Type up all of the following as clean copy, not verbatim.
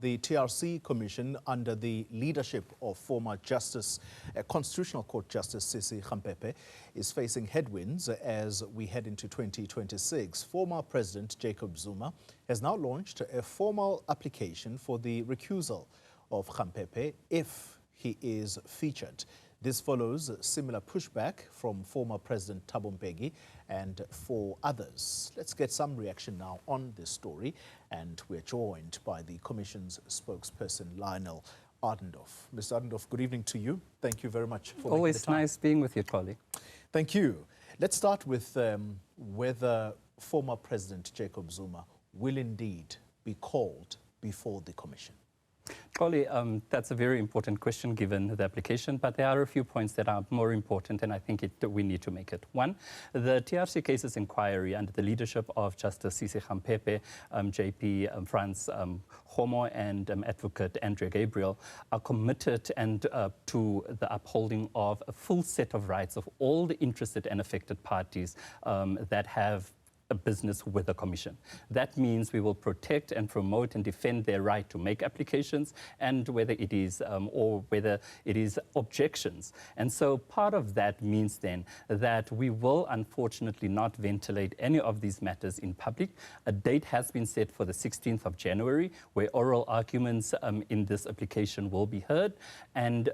The TRC Commission, under the leadership of former Constitutional Court Justice Sisi Khampepe, is facing headwinds as we head into 2026. Former President Jacob Zuma has now launched a formal application for the recusal of Khampepe if he is featured. This follows similar pushback from former President Thabo Mbeki and 4 others. Let's get some reaction now on this story, and we're joined by the Commission's spokesperson, Lionel Adendorf. Mr. Adendorf, good evening to you. Thank you very much for Always making the time. Nice being with you, colleague. Thank you. Let's start with whether former President Jacob Zuma will indeed be called before the Commission. Colleague, that's a very important question given the application, but there are a few points that are more important, and I think we need to make it. One, the TRC cases inquiry under the leadership of Justice Sisi Khampepe, JP Franz Homo, and Advocate Andrea Gabriel are committed to the upholding of a full set of rights of all the interested and affected parties that have a business with the Commission. That means we will protect and promote and defend their right to make applications, and whether it is objections. And so part of that means then that we will unfortunately not ventilate any of these matters in public. A date has been set for the 16th of January, where oral arguments in this application will be heard, and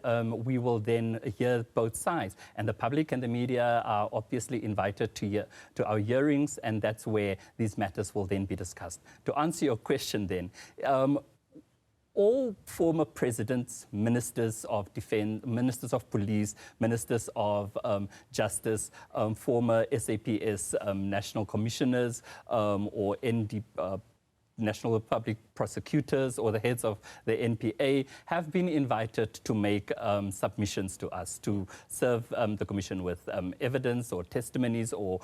we will then hear both sides. And the public and the media are obviously invited to our hearings, and that's where these matters will then be discussed. To answer your question then, all former presidents, ministers of defense, ministers of police, ministers of justice, former SAPS national commissioners or National Public Prosecutors or the heads of the NPA have been invited to make submissions to us to serve the Commission with evidence or testimonies, or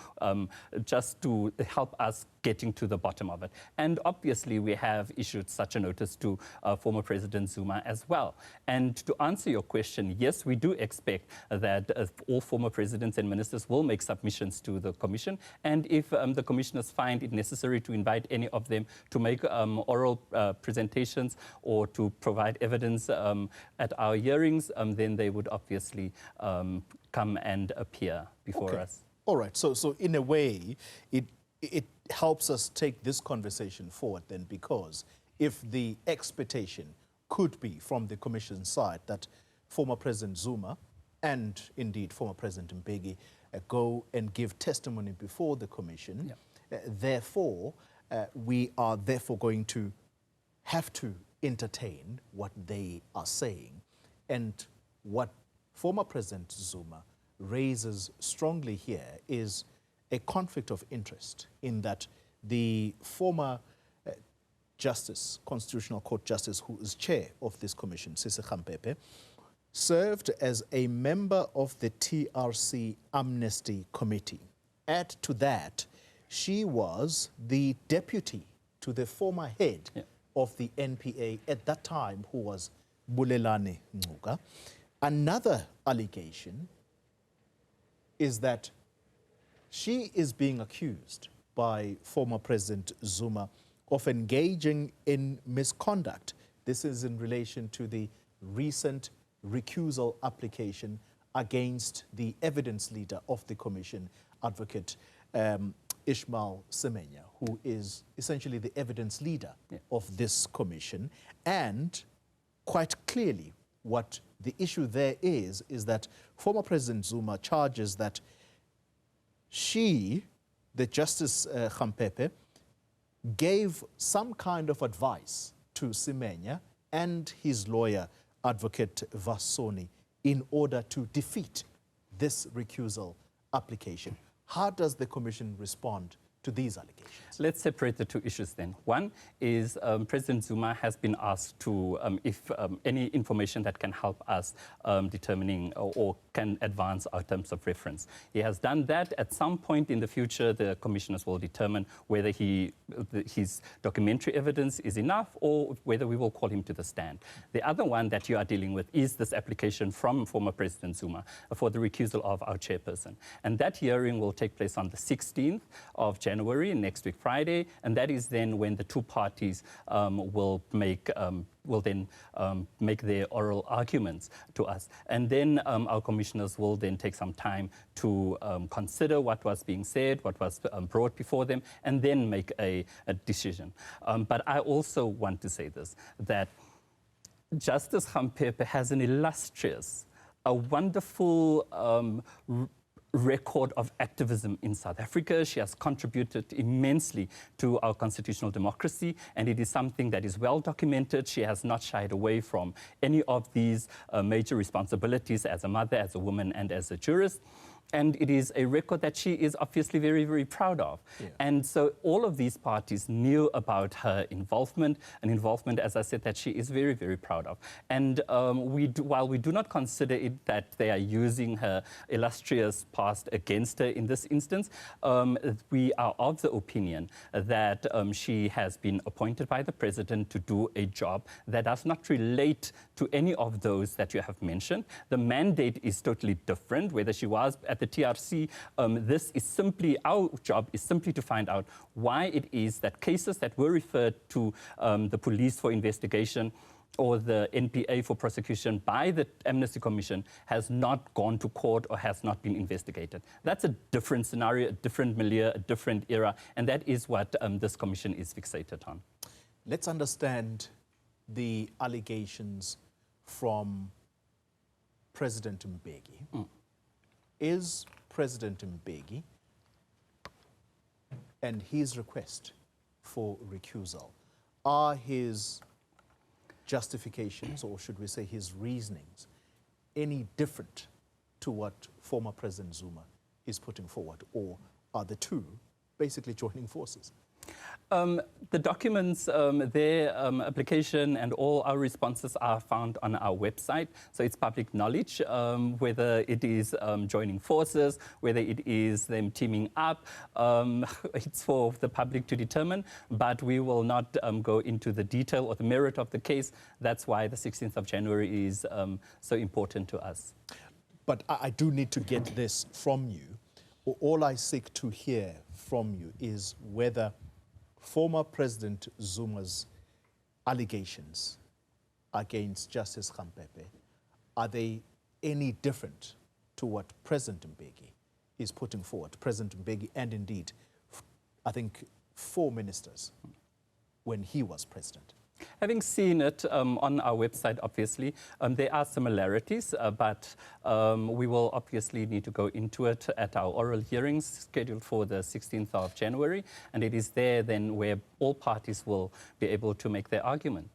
just to help us getting to the bottom of it. And obviously we have issued such a notice to former President Zuma as well. And to answer your question, yes, we do expect that all former presidents and ministers will make submissions to the Commission, and if the commissioners find it necessary to invite any of them to make oral presentations or to provide evidence at our hearings, then they would obviously come and appear before us. All right. So in a way, it helps us take this conversation forward then, because if the expectation could be from the Commission side that former President Zuma and indeed former President Mbeki go and give testimony before the Commission, therefore we are therefore going to have to entertain what they are saying. And what former President Zuma raises strongly here is a conflict of interest, in that the former Constitutional Court Justice, who is chair of this commission, Sisi Khampepe, served as a member of the TRC Amnesty Committee. Add to that, she was the deputy to the former head of the NPA at that time, who was Bulelani Ngcuka. Another allegation is that she is being accused by former President Zuma of engaging in misconduct. This is in relation to the recent recusal application against the evidence leader of the Commission, Advocate Ishmael Semenya, who is essentially the evidence leader of this commission. And quite clearly, what the issue there is that former President Zuma charges that she, the Justice Khampepe, gave some kind of advice to Semenya and his lawyer, Advocate Vasoni, in order to defeat this recusal application. How does the Commission respond to these allegations? Let's separate the two issues then. One is President Zuma has been asked to, if any information that can help us determining or can advance our terms of reference. He has done that. At some point in the future, the commissioners will determine whether his documentary evidence is enough or whether we will call him to the stand. The other one that you are dealing with is this application from former President Zuma for the recusal of our chairperson. And that hearing will take place on the 16th of January. January, next week Friday, and that is then when the two parties will then make their oral arguments to us. And then our commissioners will then take some time to consider what was being said, what was brought before them, and then make a decision. But I also want to say this, that Justice Khampepe has an illustrious, a wonderful record of activism in South Africa. She has contributed immensely to our constitutional democracy, and it is something that is well documented. She has not shied away from any of these major responsibilities as a mother, as a woman, and as a jurist. And it is a record that she is obviously very, very proud of. Yeah. And so all of these parties knew about her involvement, an involvement, as I said, that she is very, very proud of. And while we do not consider it that they are using her illustrious past against her in this instance, we are of the opinion that she has been appointed by the president to do a job that does not relate to any of those that you have mentioned. The mandate is totally different, whether she was at the TRC. This is simply, our job is simply to find out why it is that cases that were referred to the police for investigation or the NPA for prosecution by the Amnesty Commission has not gone to court or has not been investigated. That's a different scenario, a different milieu, a different era, and that is what this commission is fixated on. Let's understand the allegations from President Mbeki. Is President Mbeki and his request for recusal, are his justifications, or should we say his reasonings, any different to what former President Zuma is putting forward, or are the two basically joining forces? The documents, their application and all our responses are found on our website. So it's public knowledge, whether it is joining forces, whether it is them teaming up. It's for the public to determine, but we will not go into the detail or the merit of the case. That's why the 16th of January is so important to us. But I do need to get this from you. All I seek to hear from you is whether former President Zuma's allegations against Justice Khampepe, are they any different to what President Mbeki is putting forward? President Mbeki, and indeed, I think 4 ministers when he was president. Having seen it on our website, obviously, there are similarities, but we will obviously need to go into it at our oral hearings scheduled for the 16th of January, and it is there then where all parties will be able to make their argument.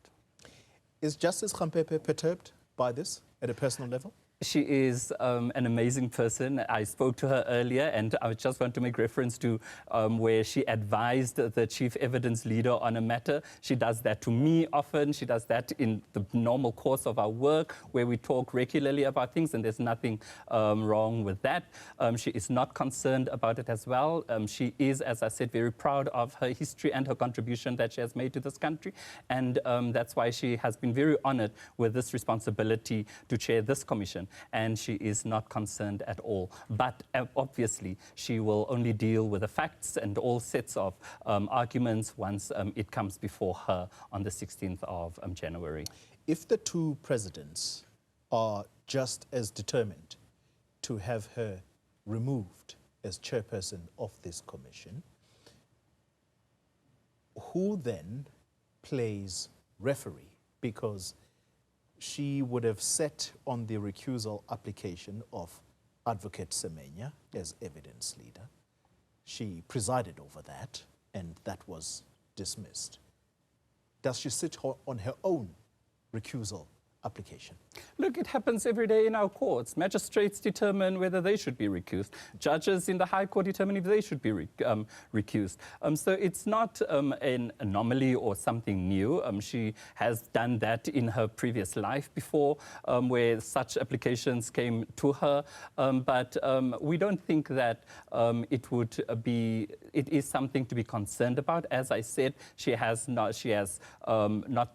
Is Justice Khampepe perturbed by this at a personal level? She is an amazing person. I spoke to her earlier, and I just want to make reference to where she advised the chief evidence leader on a matter. She does that to me often. She does that in the normal course of our work, where we talk regularly about things, and there's nothing wrong with that. She is not concerned about it as well. She is, as I said, very proud of her history and her contribution that she has made to this country, and that's why she has been very honored with this responsibility to chair this commission. And she is not concerned at all. But obviously, she will only deal with the facts and all sets of arguments once it comes before her on the 16th of January. If the two presidents are just as determined to have her removed as chairperson of this commission, who then plays referee? Because she would have sat on the recusal application of Advocate Semenya as evidence leader. She presided over that, and that was dismissed. Does she sit on her own recusal application? Look, it happens every day in our courts. Magistrates determine whether they should be recused. Judges in the High Court determine if they should be recused. So it's not an anomaly or something new. She has done that in her previous life before, where such applications came to her. But we don't think that it is something to be concerned about. As I said, she has not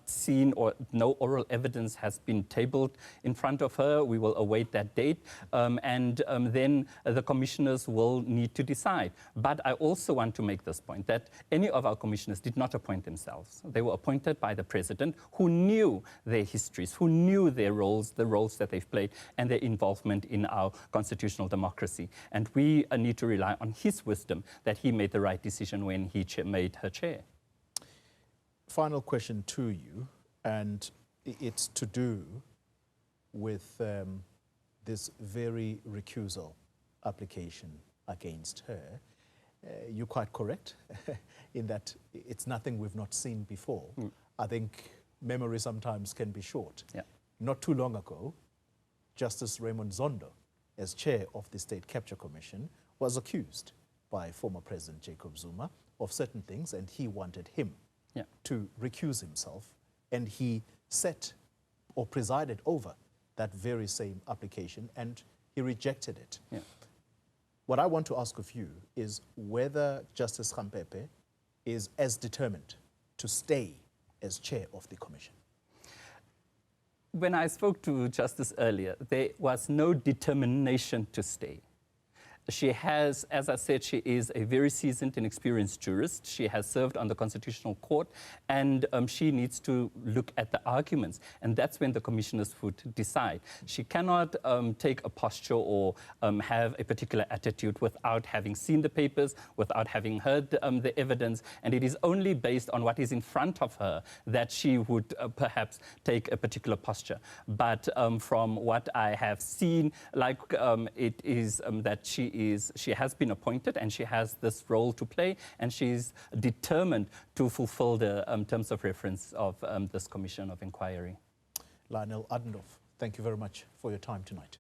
seen, or no oral evidence has been tabled in front of her. We will await that date, and then the commissioners will need to decide. But I also want to make this point, that any of our commissioners did not appoint themselves. They were appointed by the President, who knew their histories, who knew their roles, the roles that they've played, and their involvement in our constitutional democracy. And we need to rely on his wisdom that he made the right decision when he made her chair. Final question to you, and it's to do with this very recusal application against her. You're quite correct in that it's nothing we've not seen before. I think memory sometimes can be short. Yeah. Not too long ago, Justice Raymond Zondo, as chair of the State Capture Commission, was accused by former President Jacob Zuma of certain things, and he wanted him to recuse himself, and he set or presided over that very same application, and he rejected it. Yeah. What I want to ask of you is whether Justice Khampepe is as determined to stay as chair of the commission. When I spoke to Justice earlier, there was no determination to stay. She has, as I said, she is a very seasoned and experienced jurist. She has served on the Constitutional Court, and she needs to look at the arguments, and that's when the commissioners would decide. She cannot take a posture or have a particular attitude without having seen the papers, without having heard the evidence, and it is only based on what is in front of her that she would perhaps take a particular posture. But from what I have seen, like it is that she has been appointed and she has this role to play, and she's determined to fulfill the terms of reference of this Commission of Inquiry. Lionel Adendorf, thank you very much for your time tonight.